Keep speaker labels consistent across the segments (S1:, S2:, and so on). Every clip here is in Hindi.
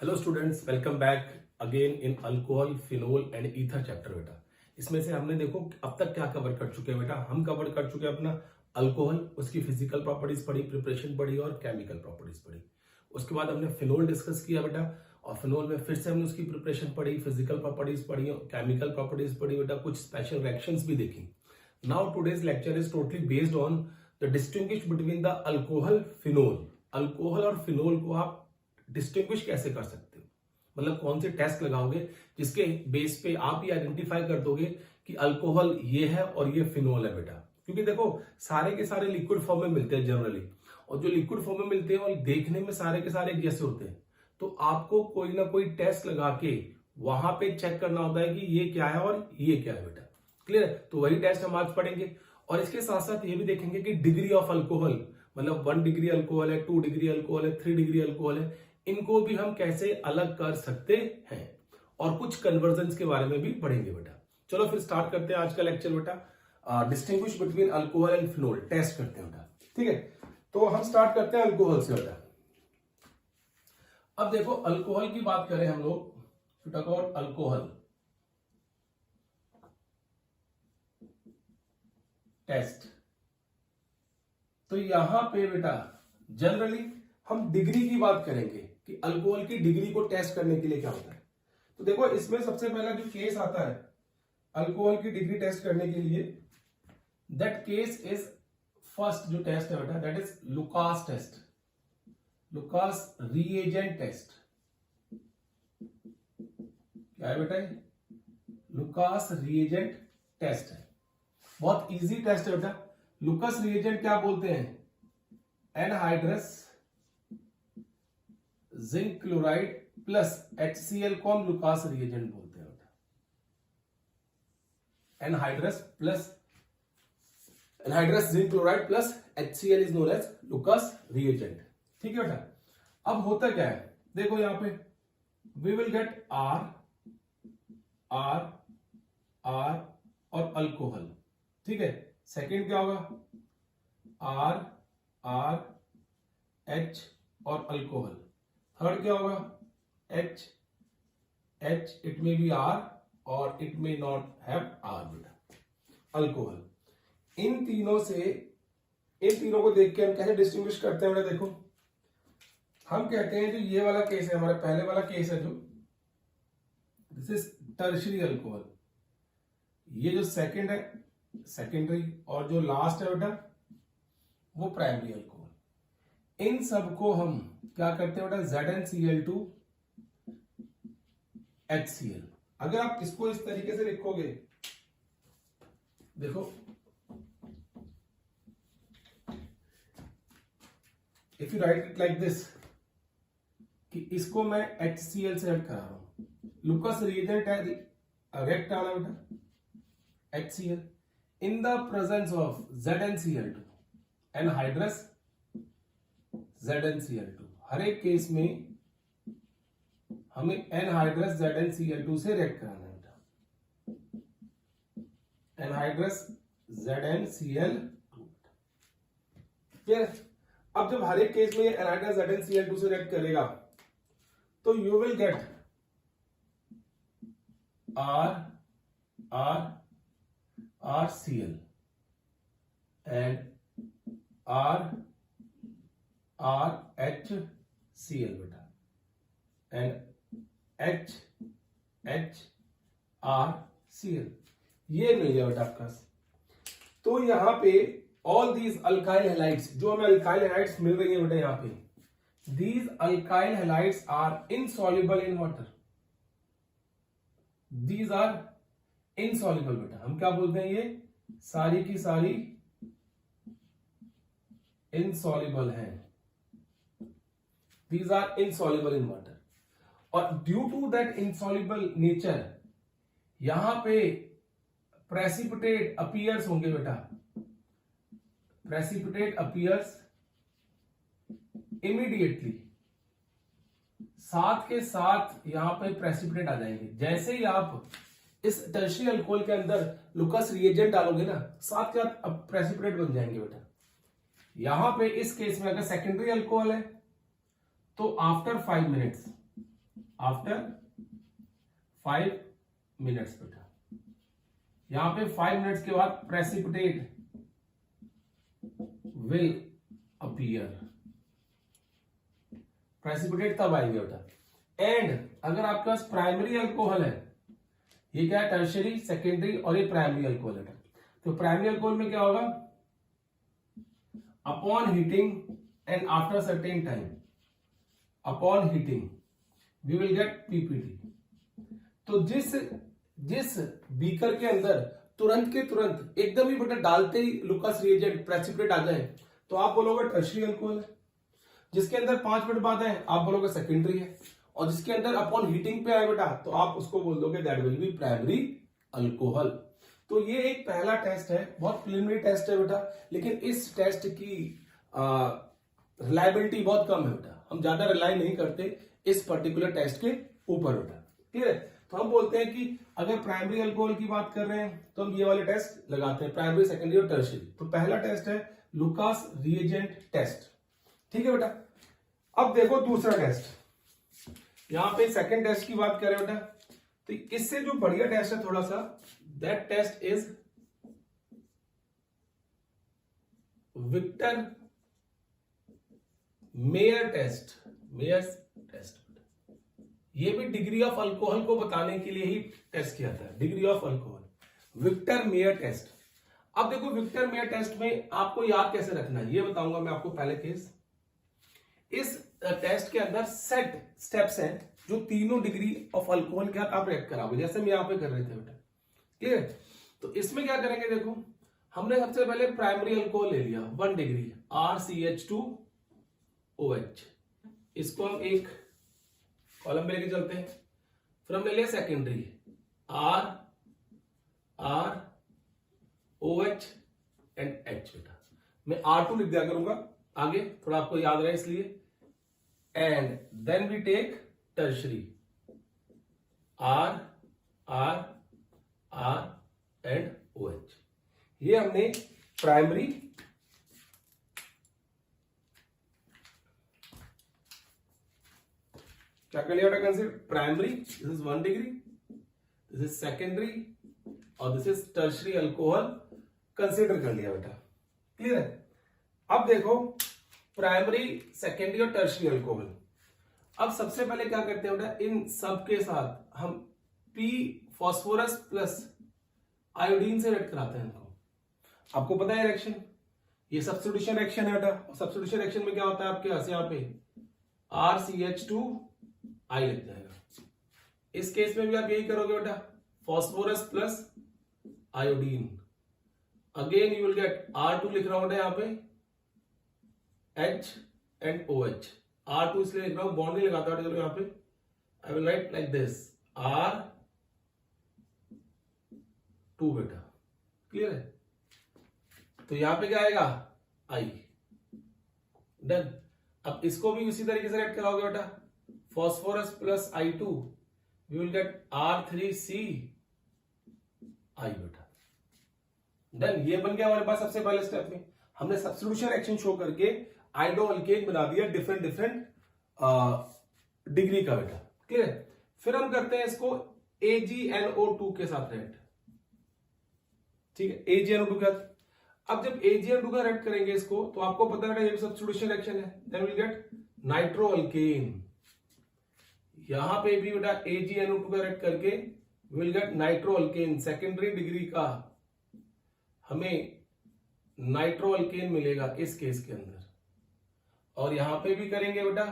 S1: Hello students, welcome back again in alcohol, phenol and ether chapter. बेटा इसमें से हमने देखो अब तक क्या कवर कर चुके हैं। बेटा हम कवर कर चुके हैं अपना अल्कोहल, उसकी फिजिकल प्रॉपर्टीज पढ़ी, प्रिपरेशन पढ़ी और केमिकल प्रॉपर्टीज पढ़ी। उसके बाद हमने फिनोल डिस्कस किया बेटा, और फिनोल में फिर से हमने उसकी प्रिपरेशन पढ़ी, फिजिकल प्रॉपर्टीज पढ़ी, केमिकल प्रॉपर्टीज पढ़ी बेटा, कुछ स्पेशल रिएक्शंस भी देखी। Now today's lecture is totally based on the distinguish between the alcohol phenol. Alcohol और फिनोल को आप डिस्टिंग्विश कैसे कर सकते हो, मतलब कौन से टेस्ट लगाओगे जिसके बेस पे आप ये आइडेंटिफाई कर दोगे कि अल्कोहल ये है और ये फिनोल है बेटा। क्योंकि देखो सारे के सारे लिक्विड फॉर्म में मिलते हैं जनरली, और जो लिक्विड फॉर्म में मिलते हैं और देखने में सारे के सारे जैसे होते हैं, तो आपको कोई ना कोई टेस्ट लगा के वहां पे चेक करना होता है कि ये क्या है और ये क्या है बेटा। क्लियर है? तो वही टेस्ट हम आज पढ़ेंगे, और इसके साथ साथ ये भी देखेंगे कि डिग्री ऑफ अल्कोहल, मतलब 1 डिग्री अल्कोहल है, 2 डिग्री अल्कोहल है, 3 डिग्री अल्कोहल है, इनको भी हम कैसे अलग कर सकते हैं, और कुछ कन्वर्जन के बारे में भी पढ़ेंगे बेटा। चलो फिर स्टार्ट करते हैं आज का लेक्चर बेटा। Distinguish between alcohol and phenol test करते हैं बेटा। ठीक है, तो हम स्टार्ट करते हैं अल्कोहल से बेटा। अब देखो अल्कोहल की बात करें हम लोग, टॉक अबाउट अल्कोहल टेस्ट, तो यहां पे बेटा जनरली हम डिग्री की बात करेंगे कि अल्कोहल की डिग्री को टेस्ट करने के लिए क्या होता है। तो देखो इसमें सबसे पहला जो केस आता है अल्कोहल की डिग्री टेस्ट करने के लिए, दैट केस इज फर्स्ट जो टेस्ट है बेटा, that is Lucas test, Lucas reagent test. क्या है बेटा? लुकास रिएजेंट टेस्ट है, बहुत इजी टेस्ट है बेटा। लुकास रिएजेंट क्या बोलते हैं? Anhydrous zinc chloride plus HCl को हम लुकास रिएजेंट बोलते हैं बेटा। Anhydrous zinc chloride plus HCl is known as Lucas reagent. ठीक है बेटा। अब होता क्या है, देखो यहां पे वी विल गेट R और अल्कोहल। ठीक है, सेकेंड क्या होगा? R H और अल्कोहल। थर्ड क्या होगा? H इट में बी R और इट में नॉट हैव R बेटा, अल्कोहल। इन तीनों को देख के हम कैसे डिस्टिंग्विश करते हैं बेटा? देखो हम कहते हैं जो ये वाला केस है, हमारा पहले वाला केस है जो दिस इज टर्शियरी अल्कोहल, ये जो सेकंड है सेकेंडरी, और जो लास्ट है बेटा वो प्राइमरी अल्कोहल। इन सबको हम क्या करते हैं बेटा? ZnCl2 HCl। अगर आप इसको इस तरीके से लिखोगे, देखो if you right it like this, कि इसको मैं HCl से ऐड करा रहा हूं, लुकास रिएजेंट है रिएक्ट आना बेटा HCl in the presence of ZnCl2, anhydrous ZnCl2। हर एक केस में हमें एनहाइड्रस ZnCl2 से रिएक्ट कराना है बेटा, एनहाइड्रस ZnCl2। फिर अब जब हर एक केस में एनहाइड्रस ZnCl2 से रिएक्ट करेगा तो you will gate RCl and RHCl बेटा, and HCl ये मिल गया बेटा आपका। तो यहां पे ऑल दीज अल्काइल हैलाइड्स, जो हमें अल्काइल हैलाइड्स मिल रही है बेटा यहां पे, these alkyl halides are insoluble in water, these are insoluble बेटा। हम क्या बोलते हैं? ये सारी की सारी इनसॉल्युबल हैं, these are insoluble in water. और due to that insoluble nature यहां पे प्रेसिपिटेट अपीयर्स होंगे बेटा, प्रेसिपिटेट अपीयर्स इमीडिएटली, साथ के साथ यहां पे प्रेसिपिटेट आ जाएंगे। जैसे ही आप इस टर्शियरी अल्कोहल के अंदर लुकास रिएजेंट डालोगे ना, साथ के साथ अब प्रेसिपिटेट बन जाएंगे बेटा। यहां पे इस केस में अगर सेकेंडरी अल्कोहल है तो आफ्टर 5 मिनट्स आफ्टर 5 मिनट्स बेटा। यहां पे 5 मिनट्स के बाद प्रेसिपिटेट विल अपीयर, प्रेसिपिटेट तब आएंगे बेटा। एंड अगर आपके पास प्राइमरी अल्कोहल है, ये क्या है, टर्शियरी, सेकेंडरी और ये प्राइमरी अल्कोहल है, तो प्राइमरी अल्कोहल में क्या होगा, upon heating and after certain time, upon heating we will get PPT. तो जिस बीकर के अंदर तुरंत के तुरंत एकदम ही बेटा डालते ही लुकास रिएजेंट प्रेसिपिटेट आ जाए तो आप बोलोगे टर्शियरी अल्कोहल है। जिसके अंदर 5 मिनट बाद है आप बोलोगे सेकेंडरी है, और जिसके अंदर अपॉन हीटिंग पे आए बेटा तो आप उसको बोल दोगे that will be primary alcohol. तो ये एक पहला टेस्ट है, बहुत प्रिलिमिनरी टेस्ट है बेटा, लेकिन इस टेस्ट की रिलायबिलिटी बहुत कम है बेटा, हम ज्यादा रिलाई नहीं करते इस पर्टिकुलर टेस्ट के ऊपर बेटा, क्लियर है। तो हम बोलते हैं कि अगर प्राइमरी अल्कोहल की बात कर रहे हैं तो हम ये वाले टेस्ट लगाते हैं, प्राइमरी, सेकेंडरी और टर्शियरी। तो पहला टेस्ट है लुकास रिएजेंट टेस्ट, ठीक है बेटा। अब देखो दूसरा टेस्ट, यहां पे सेकंड टेस्ट की बात करें बेटा, तो इससे जो बढ़िया टेस्ट है थोड़ा सा, that test is Victor Meyer test, Meyers test. ये भी डिग्री ऑफ अल्कोहल को बताने के लिए ही टेस्ट किया था, degree of alcohol, Victor Meyer test. अब देखो विक्टर मेयर टेस्ट में आपको याद कैसे रखना है ये बताऊंगा मैं आपको पहले केस। इस टेस्ट के अंदर सेट स्टेप्स हैं जो तीनों डिग्री ऑफ अल्कोहल के साथ आप रिएक्ट कराओगे, जैसे हम यहां पे कर रहे थे बेटा, क्लियर। तो इसमें क्या करेंगे, देखो हमने सबसे पहले प्राइमरी अल्कोहल ले लिया 1 डिग्री RCH2OH, इसको हम एक कॉलम में लेके चलते हैं। फिर हमने लिया सेकेंडरी ROH एंड H बेटा, मैं R2 लिख दिया करूंगा आगे, थोड़ा आपको याद रहे इसलिए। And then we take tertiary R and OH। ये हमने प्राइमरी क्या कर लिया बेटा, consider primary, this is 1 degree, this is secondary और this is tertiary alcohol consider कर लिया बेटा, क्लियर है। अब देखो प्राइमरी, सेकेंडरी और टर्शरी अल्कोहल, अब सबसे पहले क्या करते हैं बेटा, इन सब के साथ हम P फास्फोरस प्लस आयोडीन से रिएक्ट कराते हैं इनको। आपको पता है रिएक्शन, ये सब्स्टिट्यूशन रिएक्शन है बेटा, और सब्स्टिट्यूशन रिएक्शन में क्या होता है आपके पास यहाँ पे RCH2I लग जाएगा। इस केस में भी आप यही करोगे बेटा, phosphorus plus iodine, again you will gate R2 लिख रहा हूं बेटा यहाँ पे, H एंड OH। R2 इसलिए लिख रहा हूं, बॉन्ड नहीं लगाता चलो यहाँ पे, I will write like this R2 बेटा, क्लियर है। तो यहां पे क्या आएगा I, डन। अब इसको भी उसी तरीके से रेड कराओगे बेटा, phosphorus plus I2 we will get R3CI बेटा, डन। ये बन गया हमारे पास सबसे पहले स्टेप में, हमने सब्स्टिट्यूशन रिएक्शन शो करके आइडो अल्केन बना दिया डिफरेंट डिग्री का बेटा, क्लियर। फिर हम करते हैं इसको AgNO2 के साथ रेड, ठीक है, AgNO2 के साथ। अब जब AgNO2 का रेड करेंगे इसको तो आपको पता है ये भी सब्स्टिट्यूशन रिएक्शन है, then will get nitro alkane. यहां पे भी बेटा AgNO2 का रेड करके will get nitro alkane, secondary degree का हमें नाइट्रो अल्केन मिलेगा इस केस के अंदर। और यहां पे भी करेंगे बेटा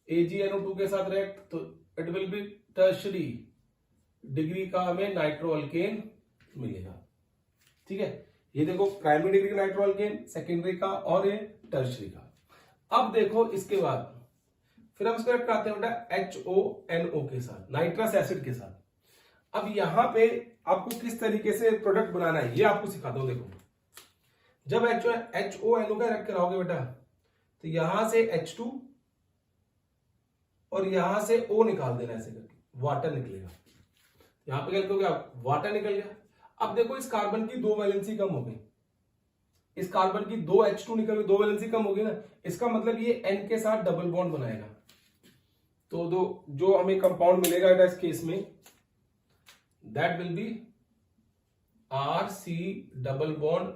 S1: AgNO2 के साथ रिएक्ट तो it will be tertiary degree का हमें नाइट्रो अल्केन मिलेगा, ठीक है। ये देखो प्राइमरी डिग्री का नाइट्रो अल्केन, सेकेंडरी का और ये टर्शरी का। अब देखो इसके बाद फिर हम इसको रिएक्ट कराते हैं बेटा HONO के साथ, नाइट्रस एसिड के साथ। अब यहां पे आपको किस तरीके से प्रोडक्ट बनाना है ये आपको सिखाता हूं। देखो जब HONO का रिएक्ट कराओगे बेटा तो यहां से H2 और यहां से O निकाल देना, ऐसे करके वाटर निकलेगा। यहां पे क्या लिखोगे आप, वाटर निकल गया। अब देखो इस कार्बन की 2 वैलेंसी कम हो गई, इस कार्बन की 2 H2 निकल गई, 2 वैलेंसी कम हो गई ना, इसका मतलब ये N के साथ डबल बॉन्ड बनाएगा। तो जो हमें कंपाउंड मिलेगा बेटा इस केस में, that will be RC double bond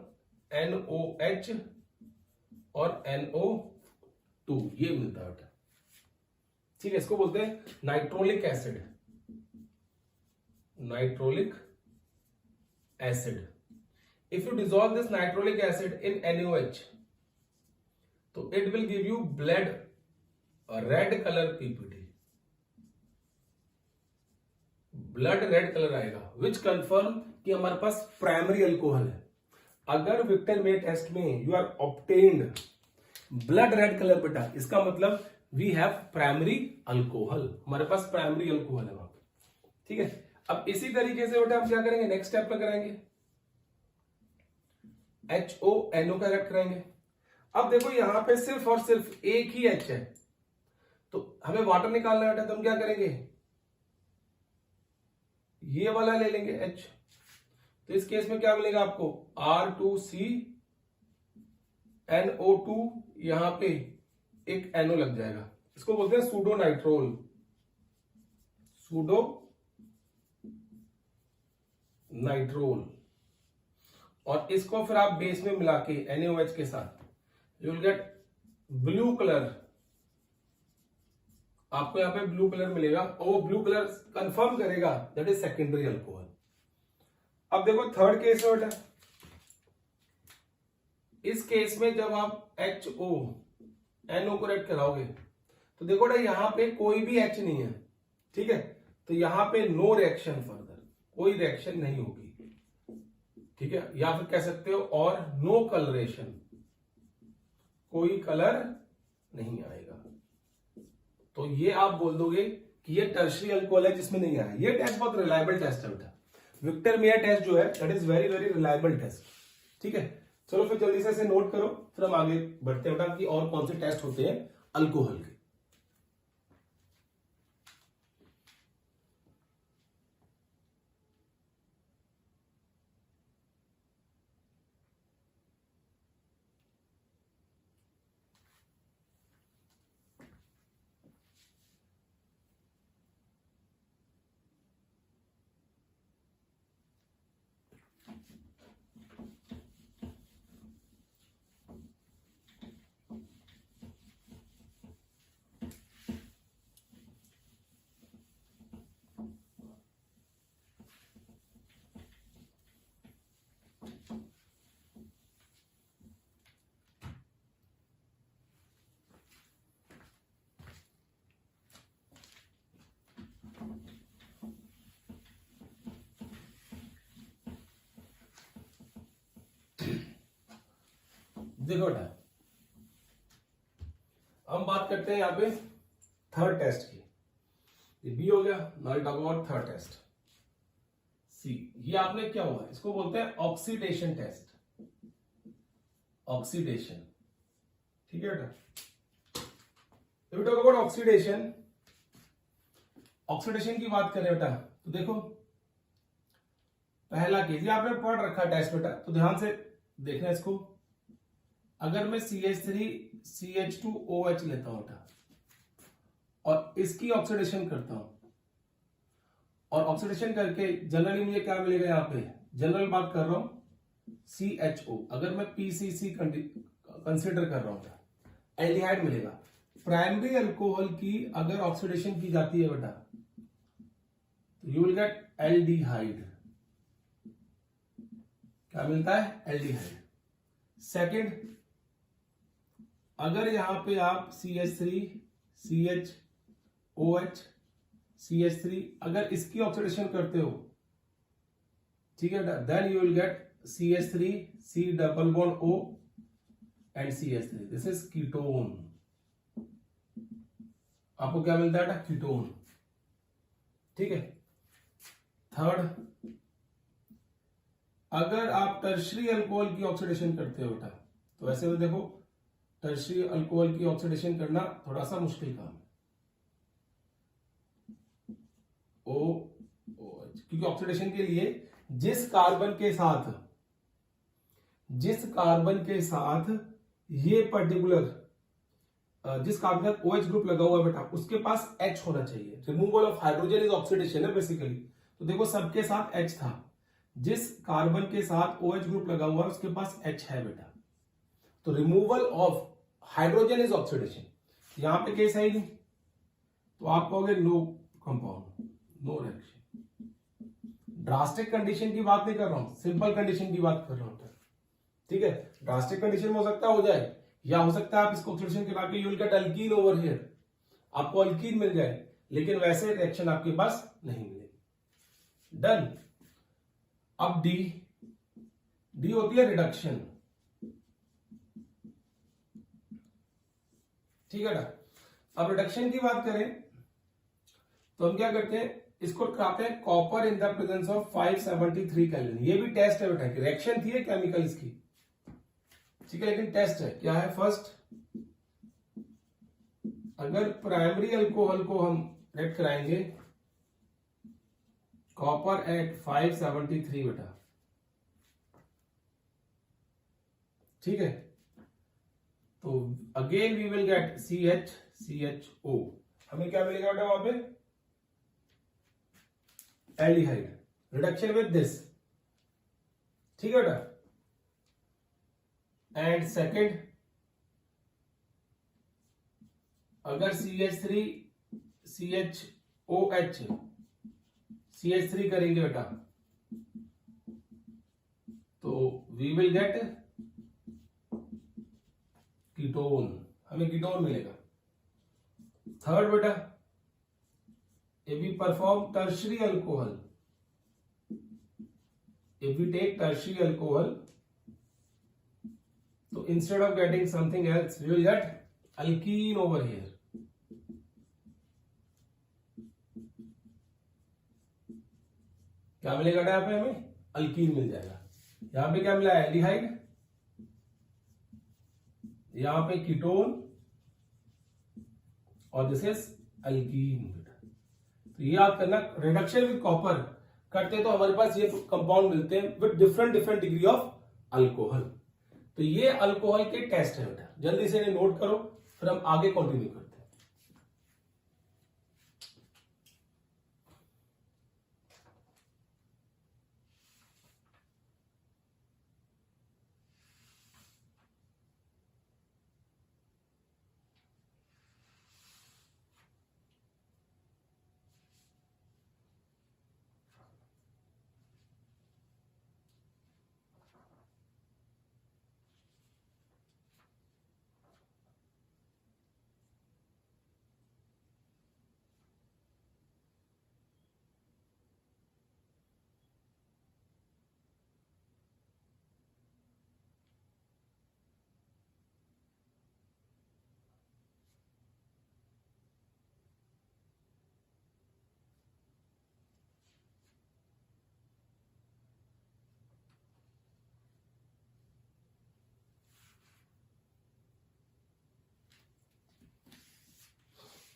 S1: NOH और NO2, ये मिलता है बेटा। ठीक है, इसको बोलते हैं nitrolic acid. Nitrolic acid, if you dissolve this nitrolic acid in NaOH, तो it will give you blood red colour PPT, blood red colour आएगा, विच कंफर्म कि हमारे पास प्राइमरी अल्कोहल है। अगर विक्टर मे टेस्ट में you are obtained blood red colour बेटा, इसका मतलब वी हैव प्राइमरी अल्कोहल, हमारे पास प्राइमरी अल्कोहल है वहां पे। ठीक है, अब इसी तरीके से बेटा हम क्या करेंगे, नेक्स्ट स्टेप में करेंगे HONO का रिएक्ट करेंगे। अब देखो यहां पे सिर्फ और सिर्फ एक ही H है, तो हमें वाटर निकालना है बेटा, तो हम क्या करेंगे, ये वाला ले लेंगे H। तो इस केस में क्या मिलेगा आपको, R2CNO2, यहां पे एक NO लग जाएगा, इसको बोलते हैं सूडो नाइट्रोल, सूडो नाइट्रोल। और इसको फिर आप बेस में मिला के NaOH के साथ, you will get blue colour, आपको यहां पे ब्लू कलर मिलेगा, और वो ब्लू कलर कंफर्म करेगा दैट इज सेकेंडरी अल्कोहल। अब देखो थर्ड केस है बेटा, इस केस में जब आप HONO को रेड कराओगे, तो देखो बेटा यहां पे कोई भी H नहीं है, ठीक है, तो यहां पे नो रिएक्शन फर्दर, कोई रिएक्शन नहीं होगी। ठीक है, या फिर कह सकते हो और नो कलरेशन, कोई कलर नहीं आएगा। तो ये आप बोल दोगे कि ये टर्शरी अल्कोहल है जिसमें नहीं आया। ये टेस्ट बहुत रिलायबल टेस्ट है बेटा, विक्टर मेयर टेस्ट जो है that is very very reliable test. ठीक है, चलो फिर जल्दी से इसे नोट करो, फिर हम आगे बढ़ते हैं बेटा कि और कौन से टेस्ट होते हैं अल्कोहल के। देखो बेटा, हम बात करते हैं यहां पे थर्ड टेस्ट की, ये बी हो गया। Now talk about third test C. ये आपने क्या हुआ, इसको बोलते हैं ऑक्सीडेशन टेस्ट, ऑक्सीडेशन। ठीक है बेटा, if talk about oxidation, oxidation की बात करें बेटा, तो देखो पहला केस ये आपने पढ़ रखा टेस्ट बेटा, तो ध्यान से देखना इसको। अगर मैं CH3CH2OH लेता हूं बेटा और इसकी ऑक्सीडेशन करता हूं, और ऑक्सीडेशन करके जनरली मुझे क्या मिलेगा, यहां पे जनरल बात कर रहा हूं CHO, अगर मैं PCC कंसिडर कर रहा हूं, एल्डिहाइड मिलेगा। प्राइमरी अल्कोहल की अगर ऑक्सीडेशन की जाती है बेटा, तो यू विल गेट एल्डिहाइड, क्या मिलता है, एल्डिहाइड। सेकंड, अगर यहां पे आप CH3 CHOH CH3 अगर इसकी ऑक्सीडेशन करते हो, ठीक है, then you will get CH3 C double bond O and CH3, this is ketone. आपको क्या मिलता है, कीटोन। ठीक है, थर्ड, अगर आप टर्शरी अल्कोहल की ऑक्सीडेशन करते हो बेटा, तो वैसे तो देखो टर्शरी अल्कोहल की ऑक्सीडेशन करना थोड़ा सा मुश्किल काम है, OH, क्योंकि ऑक्सीडेशन के लिए जिस कार्बन के साथ ये पर्टिकुलर जिस कार्बन के साथ OH ग्रुप लगा हुआ है बेटा उसके पास H होना चाहिए। Removal of hydrogen is oxidation है बेसिकली। तो देखो सबके साथ H था, जिस कार्बन के साथ OH ग्रुप लगा हुआ है उसके पास H है बेटा। तो removal of hydrogen is oxidation, यहां पे केस है ही नहीं, तो आप कहोगे no compound, no reaction. Drastic condition की बात नहीं कर रहा हूं, सिंपल कंडीशन की बात कर रहा हूं। ठीक है, ड्रास्टिक कंडीशन में हो सकता है हो जाए, या हो सकता है आप इसको ऑक्सीडेशन के नाम पे you will gate alkyne over here, आपको अल्कीन मिल जाए, लेकिन वैसे रिएक्शन आपके पास नहीं मिलेगी। डन। अब डी होती है रिडक्शन। ठीक है ना। अब रिडक्शन की बात करें तो हम क्या करते हैं, इसको कराते हैं copper in the presence of 573 kelvin. ये भी टेस्ट है बेटा, रिएक्शन थी केमिकल इसकी, ठीक है, लेकिन टेस्ट है। क्या है? फर्स्ट, अगर प्राइमरी अल्कोहल को हम रिएक्ट कराएंगे कॉपर एट 573 बेटा, ठीक है, तो again we will get CHCHO। हमें क्या मिलेगा बेटा वहां पे? एल्डिहाइड। रिडक्शन विद दिस, ठीक है बेटा। एंड सेकेंड, अगर CH3 CHOH CH3 करेंगे बेटा तो वी विल गेट कीटोन, हमें कीटोन मिलेगा। थर्ड बेटा, if we perform tertiary alcohol, if we take tertiary alcohol, so instead of getting something else we will get alkene over here। क्या मिलेगा यहाँ पे? हमें अल्कीन मिल जाएगा। यहां पे क्या मिला? एल्डिहाइड, यहां पे कीटोन, और दिस इज अल्कीन। तो ये याद करना, रिडक्शन विद कॉपर करते तो हमारे पास ये कंपाउंड मिलते हैं with different degree of alcohol. तो ये अल्कोहल के टेस्ट है बेटा, जल्दी से इन्हें नोट करो, फिर हम आगे कंटिन्यू करते हैं।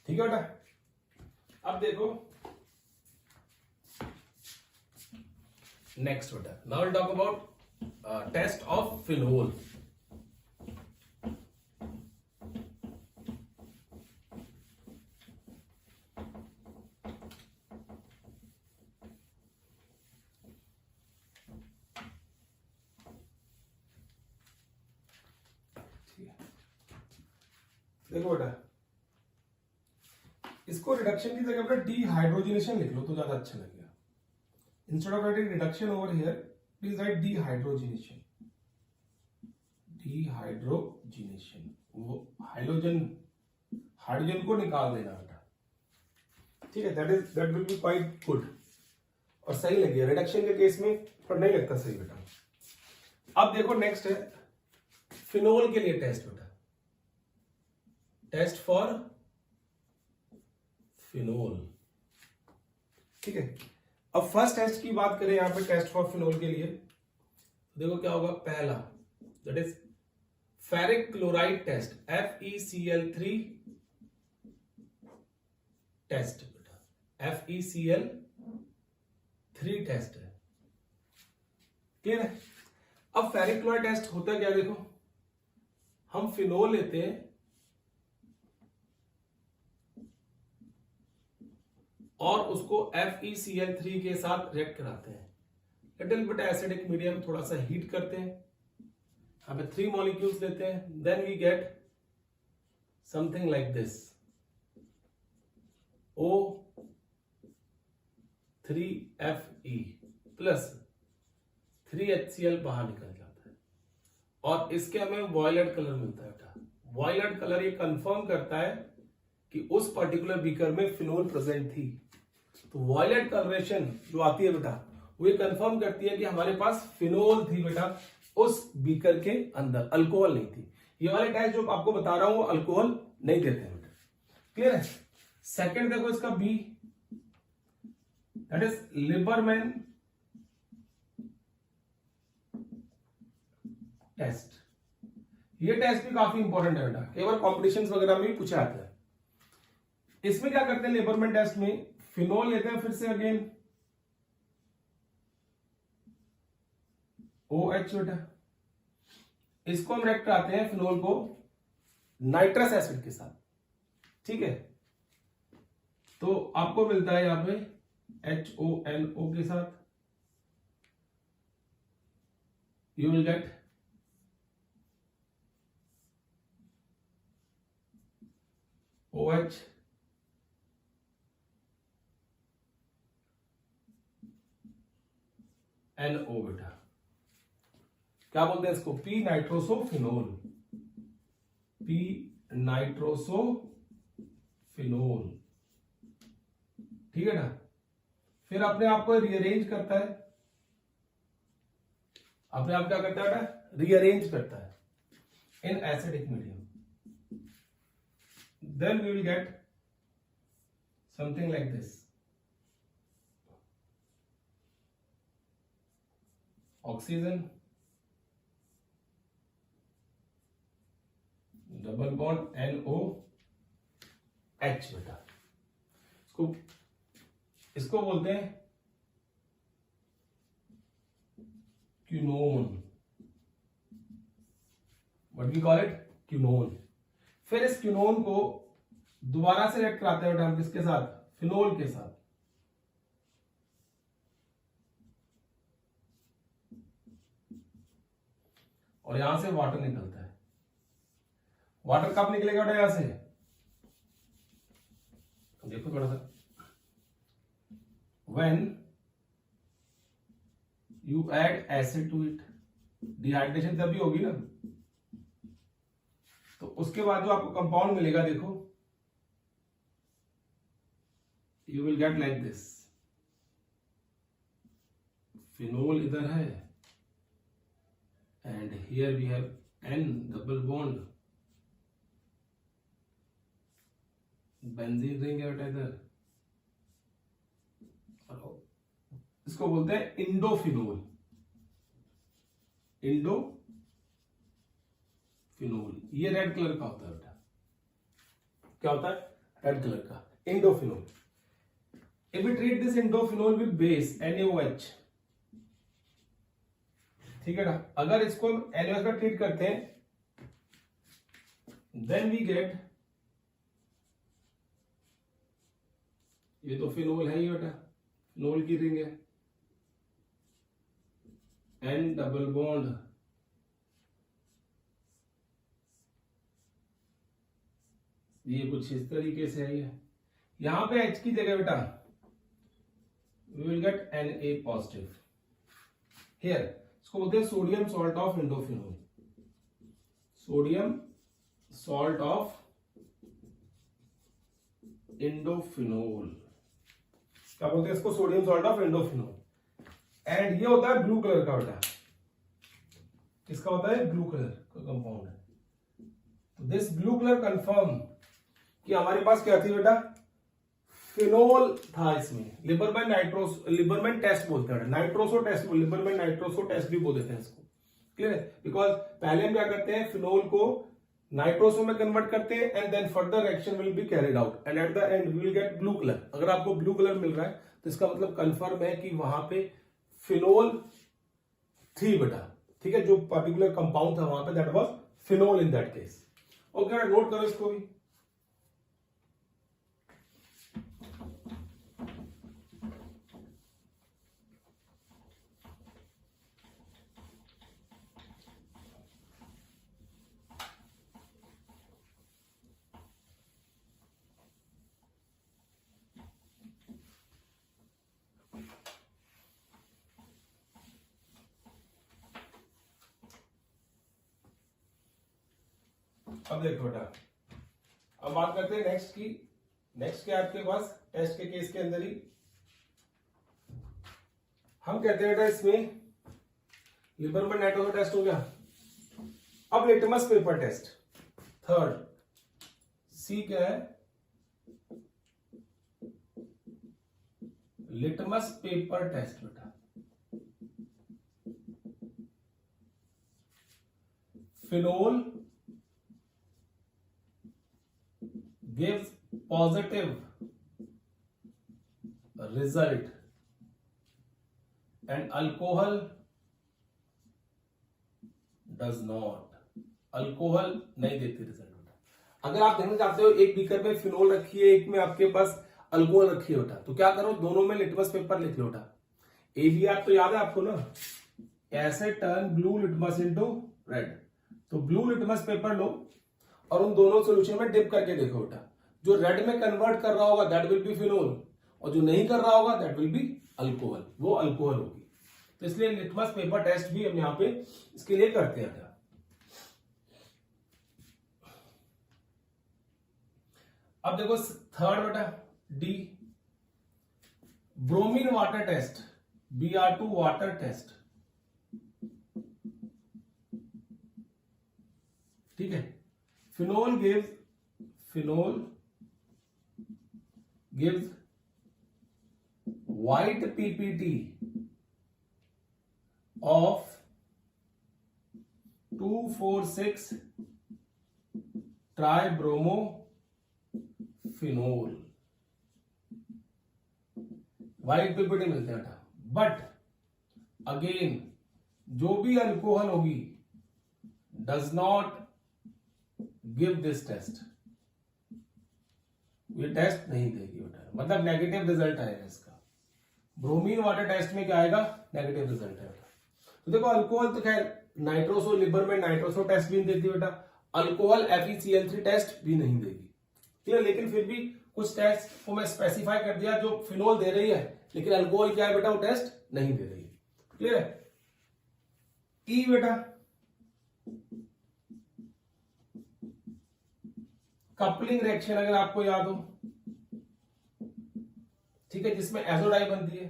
S1: ठीक है बेटा। अब देखो नेक्स्ट बेटा, now will talk about test of phenol. देखो बेटा, इसको रिडक्शन की जगह पर डीहाइड्रोजिनेशन लिख लो तो ज्यादा अच्छा लगेगा। Instead of writing reduction over here, please right dehydrogenation. Dehydrogenation, वो हाइड्रोजन को निकाल देना बेटा, ठीक है। That will be quite good और सही लगेगा। रिडक्शन के केस में पर नहीं लगता सही बेटा। अब देखो नेक्स्ट है फिनोल के लिए टेस्ट बेटा, टेस्ट फॉर फिनोल, ठीक है। अब फर्स्ट टेस्ट की बात करें यहां पे टेस्ट फॉर फिनोल के लिए, देखो क्या होगा। पहला that is ferric chloride test, FeCl3 test बेटा, FeCl3 टेस्ट है, क्लियर है। अब फेरिक क्लोराइड टेस्ट होता क्या, देखो हम फिनोल लेते हैं और उसको FeCl3 के साथ रिएक्ट कराते हैं, लिटिल बिट एसिडिक मीडियम, थोड़ा सा हीट करते हैं, यहाँ पे 3 मॉलिक्यूल्स लेते हैं, then we get something like this, O3Fe plus 3HCl बाहर निकल जाता है और इसके हमें वॉयलेट कलर मिलता है बेटा। वॉयलेट कलर ये कंफर्म करता है कि उस पर्टिकुलर बीकर में फिनोल प्रेजेंट थी। तो वॉयलेट कलरेशन जो आती है बेटा वो ये कंफर्म करती है कि हमारे पास फिनोल थी बेटा उस बीकर के अंदर, अल्कोहल नहीं थी। ये वाले टेस्ट जो आपको बता रहा हूं वो अल्कोहल नहीं देते हैं बेटा, क्लियर है। सेकंड देखो इसका B, that is Liebermann test. ये टेस्ट भी काफी इंपॉर्टेंट है बेटा, कई बार कॉम्पिटिशंस वगैरह में भी पूछा जाता है। इसमें क्या करते हैं लिबरमैन टेस्ट में, फिनोल लेते हैं फिर से अगेन OH बेटा, इसको हम रिएक्ट कराते हैं फिनोल को नाइट्रस एसिड के साथ, ठीक है। तो आपको मिलता है यहां पे HONO के साथ, you will gate OH NO बेटा, क्या बोलते हैं इसको, P नाइट्रोसोफिनोल, P नाइट्रोसोफिनोल, ठीक है ना। फिर अपने आप को रीअरेंज करता है, अपने आप क्या करता है बेटा, रीअरेंज करता है in acidic medium, then we will get something like this, oxygen, double bond NOH बेटा, इसको बोलते हैं quinone, what we call it, quinone. फिर इस क्यूनोन को दोबारा से रिएक्ट कराते हैं हम किसके साथ, फिनोल के साथ, और यहां से वाटर निकलता है। वाटर कब निकलेगा बेटा, यहां से देखो थोड़ा सा, when you add acid to it, dehydration तभी होगी ना। तो उसके बाद जो आपको कंपाउंड मिलेगा देखो, you will get like this, phenol इधर है and here we have N double bond, benzene ring है बेटा इधर, इसको बोलते हैं इंडोफिनोल, इंडोफिनोल। ये रेड कलर का होता है बेटा, क्या होता है, रेड कलर का indophenol. If we treat this indophenol with base NaOH, ठीक है ना, अगर इसको NaOH का ट्रीट करते हैं देन वी गेट, ये तो फिनोल है ही बेटा, फिनोल की रिंग है, N डबल बॉन्ड, ये कुछ इस तरीके से है। यहां पे H की जगह बेटा we will get Na positive here, इसको बोलते हैं sodium salt of indophenol, sodium salt of indophenol, क्या बोलते हैं इसको, sodium salt of indophenol. And ये होता है ब्लू कलर का बेटा, किसका होता है, ब्लू कलर का कंपाउंड है। तो दिस ब्लू कलर कंफर्म कि हमारे पास क्या थी बेटा, फिनोल था इसमें। लिबरमैन टेस्ट बोलते हैं, nitroso test, Liebermann nitroso test भी बोल देते हैं इसको, क्लियर है। बिकॉज पहले हम क्या करते हैं, फिनोल को नाइट्रोसो में कन्वर्ट करते हैं and then further reaction will be carried out and at the end we will get blue colour. अगर आपको ब्लू कलर मिल रहा है तो इसका मतलब कंफर्म है कि वहां पे फिनोल थी बेटा, ठीक है, जो पर्टिकुलर कंपाउंड था वहां पे that was phenol in that case. Okay, note करो इसको भी। अब देखो बेटा, अब बात करते हैं नेक्स्ट की। नेक्स्ट क्या आपके पास टेस्ट के केस के अंदर ही हम कहते हैं बेटा इसमें लिबरमैन नाइट्रो का टेस्ट हो गया। अब litmus paper test third C क्या है, लिटमस पेपर टेस्ट बेटा। Phenol gives positive result and alcohol does not। Alcohol नहीं देती रिजल्ट बेटा। अगर आप देखना चाहते हो एक बीकर में फिनोल रखी है, एक में आपके पास अल्कोहल रखी है बेटा, तो क्या करो दोनों में लिटमस पेपर लिख लो बेटा। एबीआर तो याद है आपको ना, कैसे turn blue litmus into red. तो ब्लू लिटमस पेपर लो और उन दोनों सॉल्यूशन में डिप करके देखो बेटा। जो रेड में कन्वर्ट कर रहा होगा दैट विल बी फिनोल, और जो नहीं कर रहा होगा दैट विल बी अल्कोहल, वो अल्कोहल होगी। तो इसलिए लिटमस पेपर टेस्ट भी हम यहां पे इसके लिए करते हैं। अब देखो थर्ड बेटा D, bromine water test, Br2 water test. ठीक है, phenol gives white PPT of 2,4,6 tribromophenol. White PPT मिलते हैं बेटा, बट अगेन जो भी अल्कोहल होगी does not give this test, ये टेस्ट नहीं देगी बेटा, मतलब नेगेटिव रिजल्ट आएगा इसका। ब्रोमीन वाटर टेस्ट में क्या आएगा, नेगेटिव रिजल्ट आएगा। तो देखो अल्कोहल तो खैर नाइट्रोसो लिबर में नाइट्रोसो टेस्ट भी नहीं देती बेटा, अल्कोहल FeCl3 टेस्ट भी नहीं देगी। ठीक है, लेकिन फिर भी कुछ टेस्ट को मैं स्पेसिफाई कर दिया जो फिनोल दे रही है लेकिन अल्कोहल क्या है बेटा, वो टेस्ट नहीं दे रही है। क्लियर है। ई बेटा कपलिंग रिएक्शन अगर आपको याद हो, ठीक है, जिसमें एजोडाई बनती है,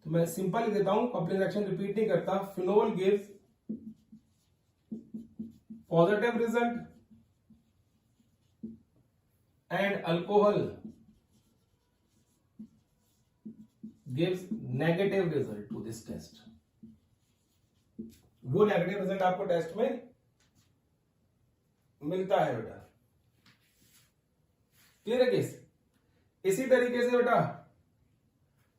S1: तो मैं सिंपल ही देता हूं, कपलिंग रिएक्शन रिपीट नहीं करता। Phenol gives positive result and alcohol gives negative result to this test. वो नेगेटिव रिजल्ट आपको टेस्ट में मिलता है बेटा। क्लियर है केस। इसी तरीके से बेटा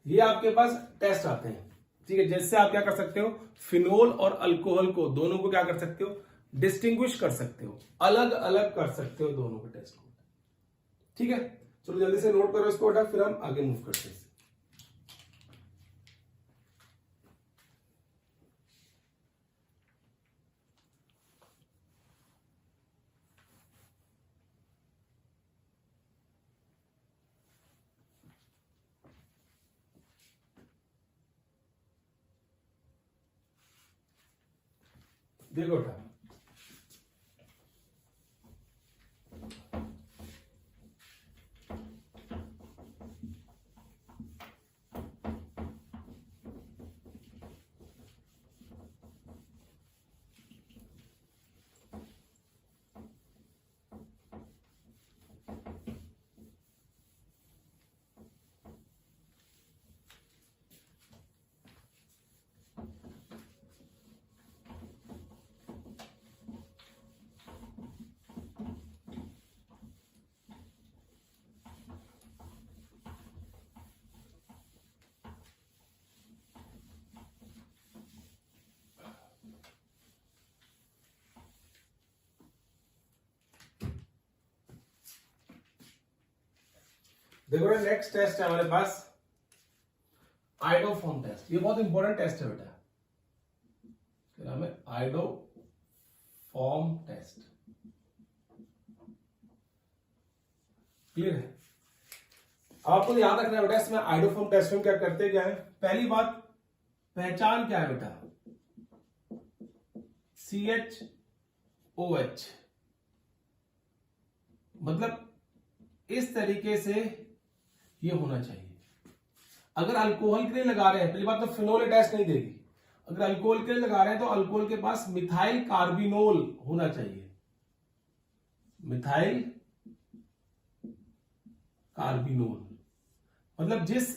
S1: ये आपके पास टेस्ट आते हैं, ठीक है, जिससे आप क्या कर सकते हो, फिनोल और अल्कोहल को दोनों को क्या कर सकते हो, डिस्टिंग्विश कर सकते हो, अलग अलग कर सकते हो दोनों के टेस्ट को। ठीक है, चलो जल्दी से नोट करो इसको बेटा, फिर हम आगे मूव करते हैं। देखो बेटा देखो नेक्स्ट टेस्ट है हमारे पास आइडोफॉर्म टेस्ट। ये बहुत इंपॉर्टेंट टेस्ट है बेटा, क्या नाम है, आइडोफॉर्म टेस्ट। क्लियर है। आपको याद रखना है बेटा इसमें आइडोफॉर्म टेस्ट में क्या करते क्या है, पहली बात पहचान क्या है बेटा, CHOH मतलब इस तरीके से ये होना चाहिए। अगर अल्कोहल के लिए लगा रहे हैं, पहली बात तो फिनोल टेस्ट नहीं देगी। अगर अल्कोहल के लिए लगा रहे हैं तो अल्कोहल के पास मिथाइल कार्बिनोल होना चाहिए, मिथाइल कार्बिनोल। मतलब जिस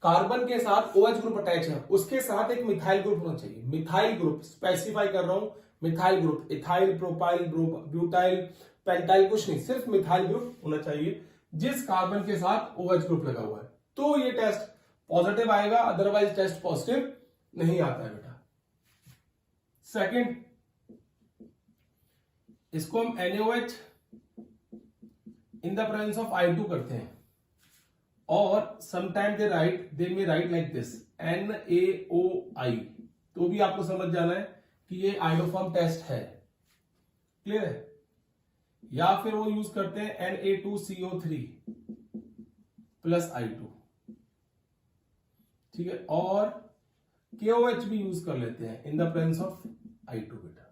S1: कार्बन के साथ OH ग्रुप अटैच है उसके साथ एक मिथाइल ग्रुप होना चाहिए। मिथाइल ग्रुप स्पेसिफाई कर रहा हूं, methyl group, ethyl, propyl, butyl, pentyl कुछ नहीं, सिर्फ मिथाइल ग्रुप होना चाहिए जिस कार्बन के साथ OH ग्रुप लगा हुआ है, तो ये टेस्ट पॉजिटिव आएगा, अदरवाइज टेस्ट पॉजिटिव नहीं आता है बेटा। सेकंड, इसको हम NaOH in the presence of I2 करते हैं, और sometime they may right like this NaOI, तो भी आपको समझ जाना है कि ये आइडोफॉर्म टेस्ट है। क्लियर है? या फिर वो यूज करते हैं Na2CO3 प्लस I2, ठीक है, और KOH भी यूज कर लेते हैं in the presence of I2 बेटा।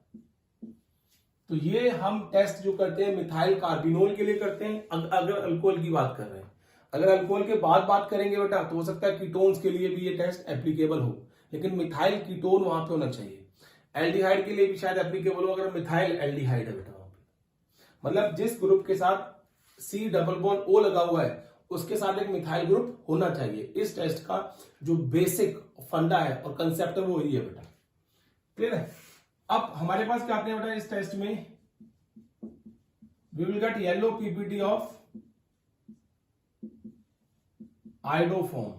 S1: तो ये हम टेस्ट जो करते हैं मिथाइल कार्बिनोल के लिए करते हैं, अगर अल्कोहल की बात कर रहे हैं। अगर अल्कोहल के बाद बात करेंगे बेटा तो हो सकता है कीटोन्स के लिए भी ये टेस्ट एप्लीकेबल हो, लेकिन मिथाइल कीटोन वहां पे होना चाहिए। एल्डिहाइड के लिए भी शायद एप्लीकेबल हो अगर मिथाइल एल्डिहाइड है बेटा वहां पे। मतलब जिस ग्रुप के साथ C डबल बॉन्ड O लगा हुआ है उसके साथ एक मिथाइल ग्रुप होना चाहिए। इस टेस्ट का जो बेसिक फंडा है और कंसेप्ट है वो यही है बेटा। क्लियर है? अब हमारे पास क्या आते हैं बेटा इस टेस्ट में, we will get yellow PPT of iodoform.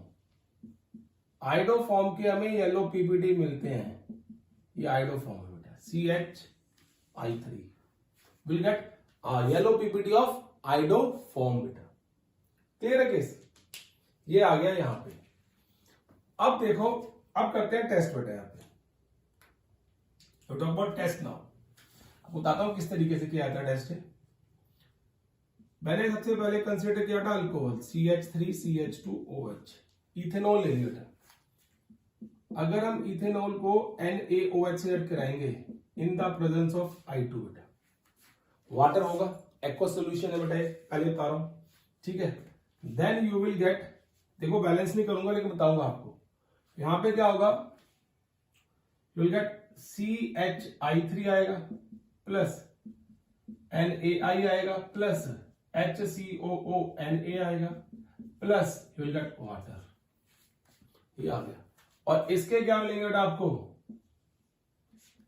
S1: Iodoform के हमें येलो पीपीटी मिलते हैं, ये आइडोफॉर्म है बेटा, CH(I3) will get yellow PPT of iodoform बेटा। क्लियर है केस? ये आ गया यहां पे। अब देखो, अब करते हैं टेस्ट बेटा। यहां पे टॉक अबाउट टेस्ट नाउ। अब बताता हूं किस तरीके से किया जाता टेस्ट है। मैंने सबसे पहले कंसीडर किया था अल्कोहल CH3CH2OH, इथेनॉल ले लिया। अगर हम इथेनॉल को NaOH से ऐड कराएंगे in the presence of I2 बेटा, वाटर होगा, एक्वा सोल्यूशन है बेटा, पहले बता रहा हूं, ठीक है। देन यू विल गेट, देखो बैलेंस नहीं करूंगा लेकिन बताऊंगा आपको, यहां पे क्या होगा, यू विल गेट CHI3 आएगा प्लस NaI आएगा प्लस HCOONA आएगा plus you will get water, ये आ गया। और इसके क्या मिलेंगे बेटा आपको,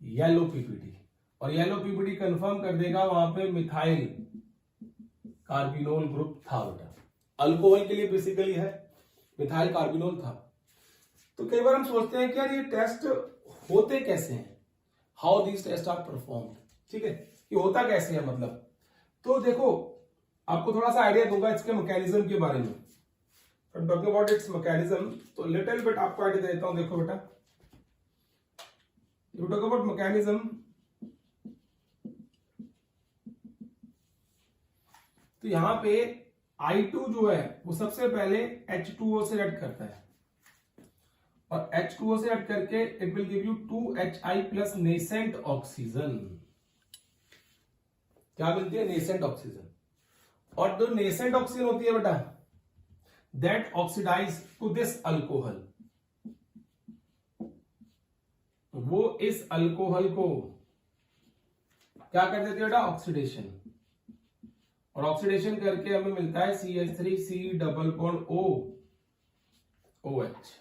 S1: येलो पीपीटी, और येलो पीपीटी कंफर्म कर देगा वहां पे मिथाइल कार्बिनोल ग्रुप था बेटा। अल्कोहल के लिए बेसिकली है, मिथाइल कार्बिनोल था। तो कई बार हम सोचते हैं कि यार ये टेस्ट होते कैसे हैं, how these test are performed, ठीक है, ये होता कैसे है मतलब। तो देखो आपको थोड़ा सा आइडिया दूंगा इसके मैकेनिज्म के बारे में, टॉकिंग अबाउट इट्स मैकेनिज्म, तो लिटिल बिट आपको आइडिया देता हूं। देखो बेटा, यू टॉक अबाउट मैकेनिज्म, तो यहां पे I2 जो है वो सबसे पहले H2O से ऐड करता है, और H2O से ऐड करके it will give you 2HI plus nascent oxygen. क्या मिलती है, नेसेंट ऑक्सीजन। और जो नेसेंट ऑक्सीजन होती है बेटा, that oxidise to this alcohol, वो इस अल्कोहल को क्या कर देती है बेटा, ऑक्सीडेशन, और ऑक्सीडेशन करके हमें मिलता है CH3C डबल बॉन्ड OH,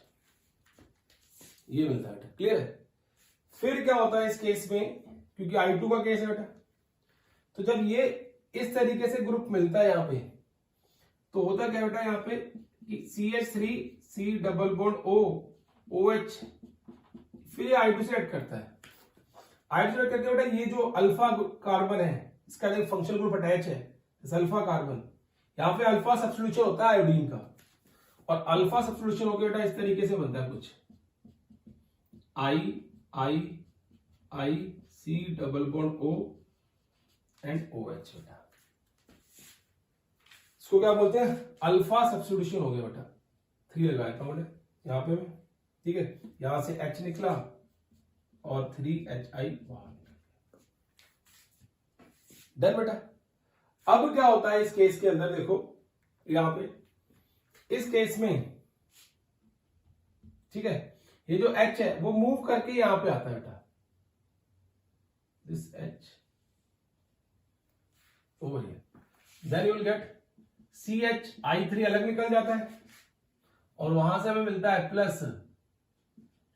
S1: ये मिलता है। क्लियर है? फिर क्या होता है इस केस में, क्योंकि I2 का केस है बेटा, तो जब ये इस तरीके से ग्रुप मिलता है यहां पे, तो होता क्या बेटा यहां पे कि CH3C डबल बॉन्ड OH, फिर I2 से ऐड करता है। I2 से ऐड करके बेटा ये जो अल्फा कार्बन है इसका जो फंक्शनल ग्रुप अटैच है, अल्फा कार्बन, यहां पे अल्फा सब्स्टिट्यूशन होता है आयोडीन का, और अल्फा सब्स्टिट्यूशन हो गया बेटा इस तरीके से बनता है कुछ I C double bond O and OH बेटा, इसको क्या बोलते हैं, अल्फा सब्स्टिट्यूशन हो गया बेटा। 3 लगाया था मैंने यहां पे, ठीक है, यहां से H निकला और 3HI बाहर निकला। डन बेटा। अब क्या होता है इस केस के अंदर, देखो यहां पे इस केस में, ठीक है, ये जो H है वो मूव करके यहां पे आता है बेटा, this H over here, then you will get CHI3 अलग निकल जाता है और वहां से हमें मिलता है प्लस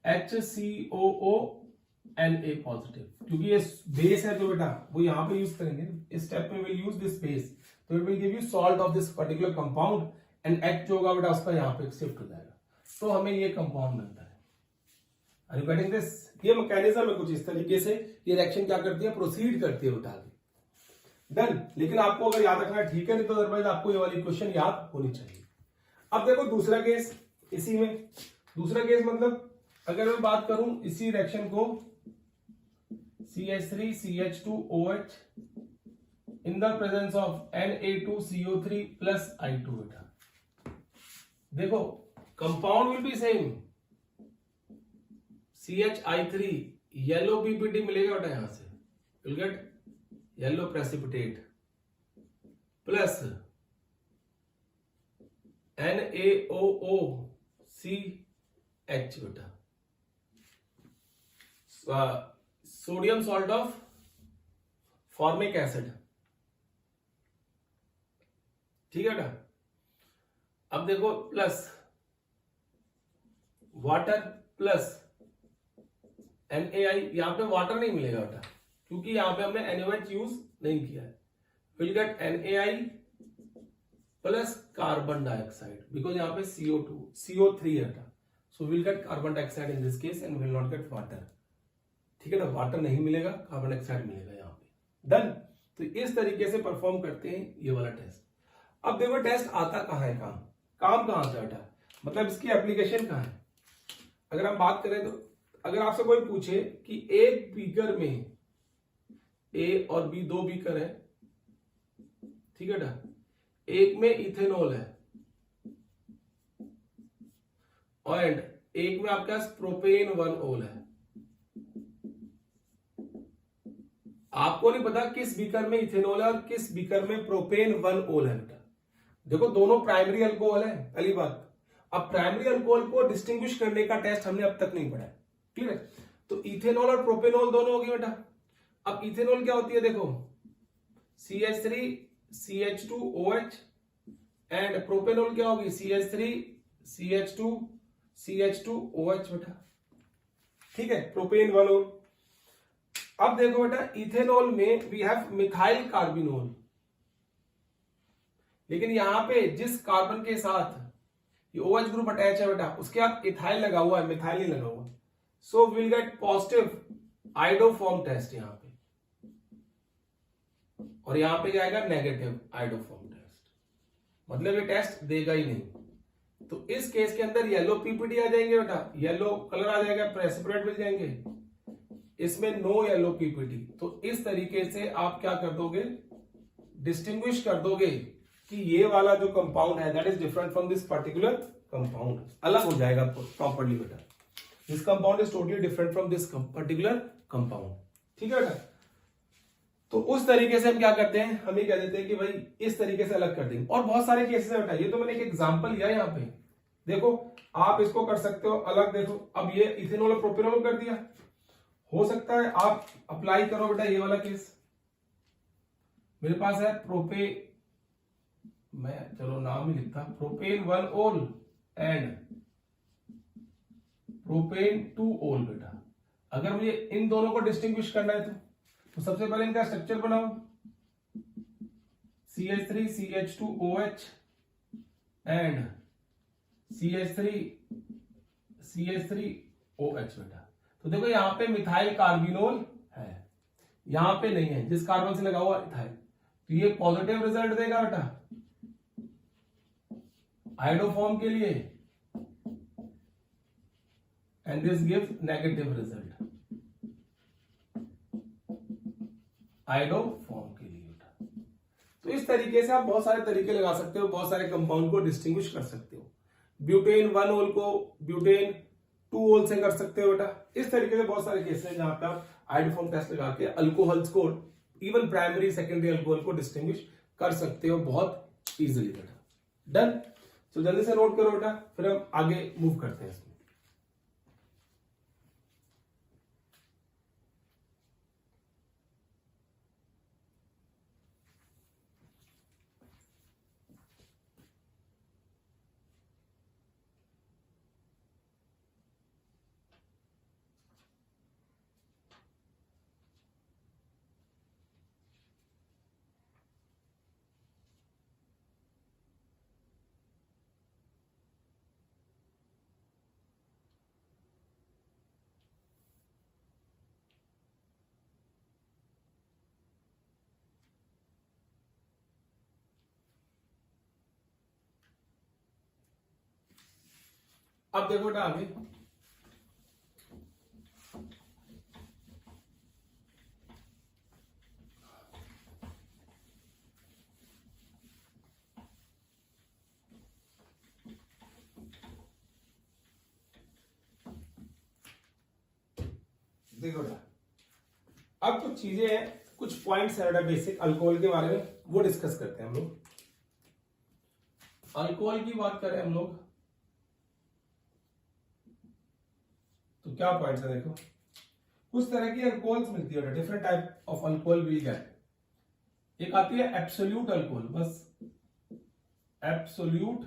S1: HCOONA पॉजिटिव, क्योंकि ये बेस है तो बेटा वो यहां पे यूज करेंगे, इस स्टेप में विल यूज दिस बेस, तो it will give you salt of this particular compound and H जो होगा बेटा उसका यहां पे शिफ्ट हो जाएगा, तो हमें ये कंपाउंड मिलता है। Are you getting this? ये मैकेनिज्म है कुछ इस तरीके से, ये रिएक्शन क्या करती है, प्रोसीड करती है बेटा आगे। डन। लेकिन आपको अगर याद रखना ठीक है, नहीं तो अदरवाइज आपको ये वाली क्वेश्चन याद होनी चाहिए। अब देखो दूसरा केस, इसी में दूसरा केस मतलब अगर मैं बात करूं इसी रिएक्शन को CH3CH2OH in the presence of Na2CO3 plus I2 बेटा, देखो compound will be same, CHI3 yellow PPT मिलेगा बेटा, यहां से will get yellow precipitate plus NaOOCH बेटा, sodium salt of formic acid, ठीक है बेटा। अब देखो प्लस वाटर प्लस NaI, यहां पे वाटर नहीं मिलेगा बेटा क्योंकि यहां पे हमने NaOH यूज नहीं किया है, will get NaI plus carbon dioxide, because यहां पे CO3 है बेटा, सो will gate carbon dioxide in this case and will not get water, ठीक है ना, वाटर नहीं मिलेगा, कार्बन डाइऑक्साइड मिलेगा यहाँ पे। डन। तो इस तरीके से परफॉर्म करते हैं ये वाला टेस्ट। अब देखो टेस्ट आता कहाँ है, काम कहाँ आता है बेटा, मतलब इसकी एप्लीकेशन कहाँ है। अगर हम बात करें तो अगर आपसे कोई पूछे कि एक बीकर में A और B दो बीकर है, ठीक है बेटा, एक में इथेनॉल है और एक में आपके पास प्रोपेन 1 ओल है, आपको नहीं पता किस बीकर में इथेनॉल है और किस बीकर में प्रोपेन 1 ओल है बेटा। देखो दोनों प्राइमरी अल्कोहल है, पहली बात। अब प्राइमरी अल्कोहल को डिस्टिंग्विश करने का टेस्ट हमने अब तक नहीं पढ़ा है, क्लियर है। तो इथेनॉल और प्रोपेनॉल दोनों होगी बेटा। अब इथेनॉल क्या होती है, देखो CH3CH2OH एंड प्रोपेनॉल क्या होगी CH3CH2CH2OH बेटा, ठीक है, प्रोपेन 1 ओल। अब देखो बेटा इथेनॉल में वी हैव मिथाइल कार्बिनोल, लेकिन यहां पे जिस कार्बन के साथ ये OH ग्रुप अटैच है बेटा उसके साथ इथाइल लगा हुआ है, मिथाइल नहीं लगा हुआ, so will get positive iodoform test यहां पे, और यहां पे जाएगा नेगेटिव आइडोफॉर्म टेस्ट, मतलब ये टेस्ट देगा ही नहीं। तो इस केस के अंदर येलो पीपीटी आ जाएंगे बेटा, येलो कलर आ जाएगा, प्रेसिपिटेट मिल जाएंगे, इसमें नो येलो पीपीटी। तो इस तरीके से आप क्या कर दोगे, डिस्टिंग्विश कर दोगे कि ये वाला जो कंपाउंड है that is different from this particular compound, अलग हो जाएगा प्रॉपर्ली बेटा, this compound is totally different from this particular compound, ठीक है बेटा। तो उस तरीके से हम क्या करते हैं, हम ये कह देते हैं कि भाई इस तरीके से अलग कर देंगे। और बहुत सारे केसेस है बेटा, ये तो मैंने एक एग्जांपल लिया यहाँ पे, देखो आप इसको कर सकते हो अलग। देखो अब ये इथेनॉल और प्रोपेनॉल कर दिया, हो सकता है आप अप्लाई करो बेटा ये वाला केस, मेरे पास है मैं चलो नाम ही लिखता, प्रोपेन 1 ओल एंड प्रोपेन 2 ओल बेटा। अगर मुझे इन दोनों को डिस्टिंग्विश करना है तो सबसे पहले इनका स्ट्रक्चर बनाओ, CH3CH2OH एंड CH3CH3OH बेटा। तो देखो यहां पे मिथाइल कार्बिनोल है, यहां पे नहीं है, जिस कार्बन से लगा हुआ इथाइल, तो ये पॉजिटिव रिजल्ट देगा बेटा आइडोफॉर्म के लिए, and this gives negative result iodoform के लिए बेटा। तो इस तरीके से आप बहुत सारे तरीके लगा सकते हो, बहुत सारे कंपाउंड को डिस्टिंग्विश कर सकते हो। ब्यूटेन 1 ओल को ब्यूटेन 2 ओल से कर सकते हो बेटा। इस तरीके से बहुत सारे केस हैं जहां पे आप आइडोफॉर्म टेस्ट लगा के अल्कोहल्स को, इवन प्राइमरी सेकेंडरी अल्कोहल को डिस्टिंग्विश कर सकते हो बहुत इजीली बेटा। डन। तो जल्दी से नोट करो बेटा, फिर हम आगे मूव करते हैं इसमें। अब देखो बेटा आगे, देखो बेटा अब कुछ चीजें हैं, कुछ पॉइंट्स है बेटा बेसिक अल्कोहल के बारे में, वो डिस्कस करते हैं हम लोग। अल्कोहल की बात करें हम लोग तो क्या पॉइंट्स है, देखो कुछ तरह की अल्कोहल्स मिलती है, different type of alcohol will get. एक आती है एब्सोल्यूट अल्कोहल, बस एब्सोल्यूट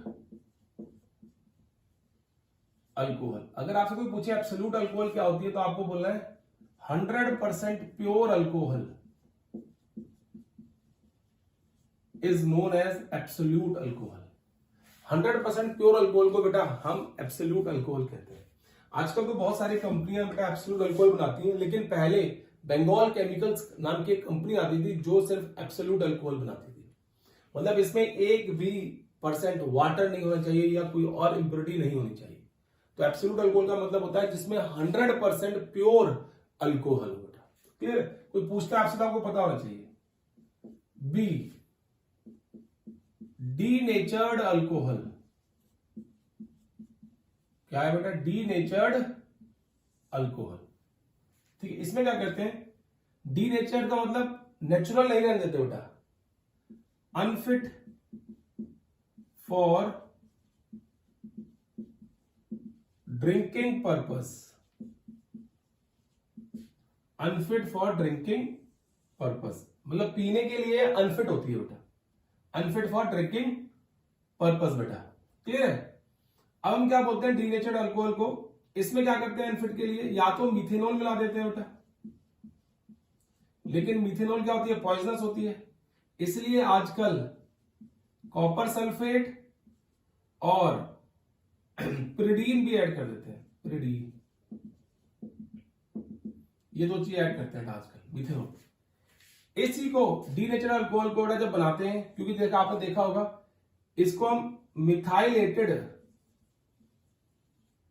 S1: अल्कोहल। अगर आपसे कोई पूछे एब्सोल्यूट अल्कोहल क्या होती है तो आपको बोलना है 100% pure alcohol is known as absolute alcohol. 100% pure alcohol को बेटा हम एब्सोल्यूट अल्कोहल कहते हैं। आजकल तो बहुत सारी कंपनियां बेटा एब्सोल्यूट अल्कोहल बनाती हैं, लेकिन पहले बंगाल केमिकल्स नाम की एक कंपनी आती थी जो सिर्फ एब्सोल्यूट अल्कोहल बनाती थी। मतलब इसमें एक भी % वाटर नहीं होना चाहिए या कोई और इंप्योरिटी नहीं होनी चाहिए। तो एब्सोल्यूट अल्कोहल का मतलब होता है जिसमें 100% प्योर अल्कोहल हो बेटा। क्लियर? कोई पूछता है आपसे तो आपको पता होना चाहिए। बी डीनेचर्ड अल्कोहल, क्या है बेटा? Denatured alcohol. ठीक है, इसमें क्या कहते हैं? डीनेचर्ड का मतलब नेचुरल नहीं रहने देते बेटा, unfit for drinking purpose, unfit for drinking purpose मतलब पीने के लिए अनफिट होती है बेटा, अनफिट फॉर ड्रिंकिंग पर्पस बेटा। क्लियर है? अब हम क्या बोलते हैं डीनेचर्ड अल्कोहल को, इसमें क्या करते हैं अनफिट के लिए? या तो मिथेनॉल मिला देते हैं बेटा, लेकिन मिथेनॉल क्या होती है? पॉइजनस होती है। इसलिए आजकल कॉपर सल्फेट और पिरिडीन भी ऐड कर देते हैं, पिरिडीन, ये दो चीज ऐड करते हैं आजकल मिथेनॉल। इस चीज को डीनेचर्ड अल्कोहल को जब बनाते हैं, क्योंकि देखा आपने देखा होगा इसको हम मिथाइलेटेड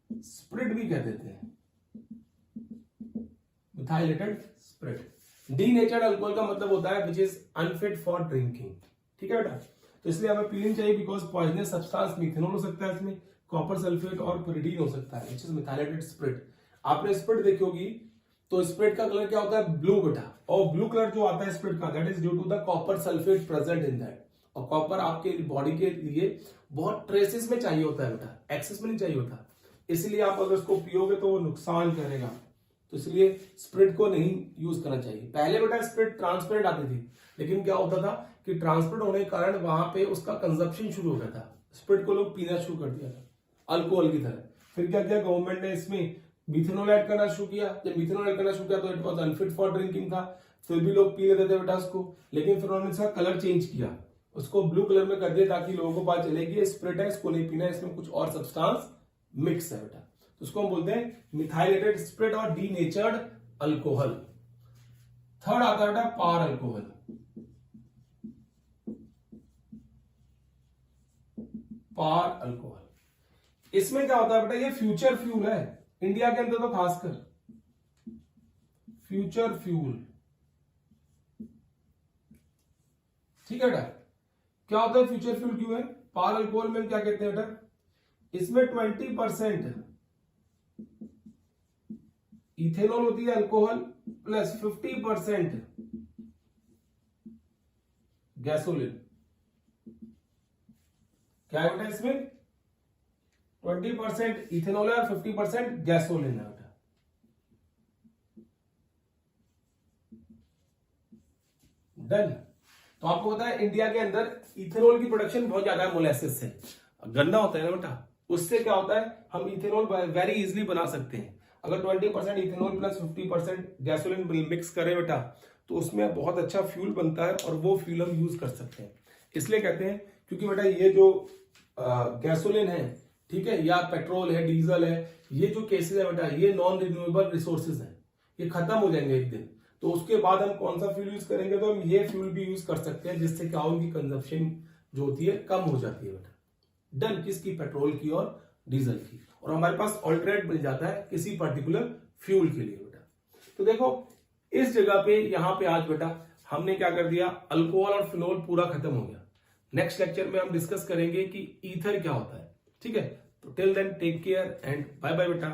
S1: स्प्रिट भी कह देते हैं, मिथाइलेटेड स्प्रिट। डीनेचर्ड अल्कोहल का मतलब होता है which is unfit for drinking. ठीक है बेटा? तो इसलिए हमें पीनी चाहिए बिकॉज पॉइजनस सब्सटेंस मिथेनॉल हो सकता है, इसमें कॉपर सल्फेट और पिरिडीन हो सकता है विच इज मिथाइलेटेड स्प्रिट। आपने स्प्रिट देखी होगी तो स्प्रिट का कलर क्या होता है? ब्लू बेटा। और ब्लू कलर जो आता है स्प्रिट का, that is due to the copper sulphate present in that. और कॉपर आपके बॉडी के लिए बहुत ट्रेसेस में चाहिए होता है बेटा, एक्सेस में नहीं चाहिए होता। इसलिए आप अगर उसको पियोगे तो वो नुकसान करेगा, तो इसलिए स्प्रिट को नहीं यूज करना चाहिए। पहले बेटा स्प्रिट ट्रांसपेरेंट आती थी, लेकिन क्या होता था कि ट्रांसपेरेंट होने के कारण वहां पे उसका कंजप्शन शुरू हो गया था, स्प्रिट को लोग पीना शुरू कर दिया था अल्कोहल की तरह। फिर क्या किया गवर्नमेंट ने? इसमें मिथेनॉल ऐड करना शुरू किया। जब मिथेनॉल ऐड करना शुरू किया तो it was unfit for drinking था, फिर भी लोग पी लेते थे बेटा उसको। लेकिन फिर उन्होंने इसका कलर चेंज किया, उसको ब्लू कलर में कर दिया ताकि लोगों को पता चले कि ये स्प्रिट है, इसको नहीं पीना, इसमें कुछ और सब्सटेंस मिक्स है बेटा। तो उसको हम बोलते हैं मिथाइलेटेड स्प्रिट और डीनेचर्ड अल्कोहल। थर्ड आता है बेटा पार अल्कोहल। पार अल्कोहल, इसमें क्या होता है बेटा? ये फ्यूचर फ्यूल है, इंडिया के अंदर तो खासकर फ्यूचर फ्यूल। ठीक है बेटा? क्या होता है फ्यूचर फ्यूल क्यों है? पार अल्कोहल में क्या कहते हैं बेटा? इसमें 20% इथेनॉल होती है अल्कोहल प्लस 50% गैसोलिन। क्या है बेटा इसमें 20% इथेनॉल है और 50% गैसोलिन है बेटा। डन। तो आपको पता है इंडिया के अंदर इथेनॉल की प्रोडक्शन बहुत ज्यादा है मोलेसिस से। गन्ना होता है ना बेटा, उससे क्या होता है हम इथेनॉल वेरी इजीली बना सकते हैं। अगर 20% इथेनॉल प्लस 50% गैसोलिन मिक्स करें बेटा तो उसमें बहुत अच्छा फ्यूल बनता है और वो फ्यूल हम यूज कर सकते हैं। इसलिए कहते हैं क्योंकि बेटा ये जो गैसोलिन है, ठीक है, या पेट्रोल है, डीजल है, ये जो केसेस है बेटा ये नॉन रिन्यूएबल रिसोर्सेज हैं, ये खत्म हो जाएंगे एक दिन। तो उसके बाद हम कौन सा फ्यूल यूज करेंगे, तो हम ये फ्यूल भी यूज कर सकते हैं जिससे क्या उनकी कंजप्शन जो होती है कम हो जाती है बेटा। डन। किसकी? पेट्रोल की और डीजल की। और हमारे पास ऑल्टरनेट मिल जाता है किसी पर्टिकुलर फ्यूल के लिए बेटा। तो देखो इस जगह पे यहां पे आज बेटा हमने क्या कर दिया, अल्कोहल और फिनोल पूरा खत्म हो गया। नेक्स्ट लेक्चर में हम डिस्कस करेंगे कि ईथर क्या होता है। ठीक है, तो till then take care and bye bye बेटा।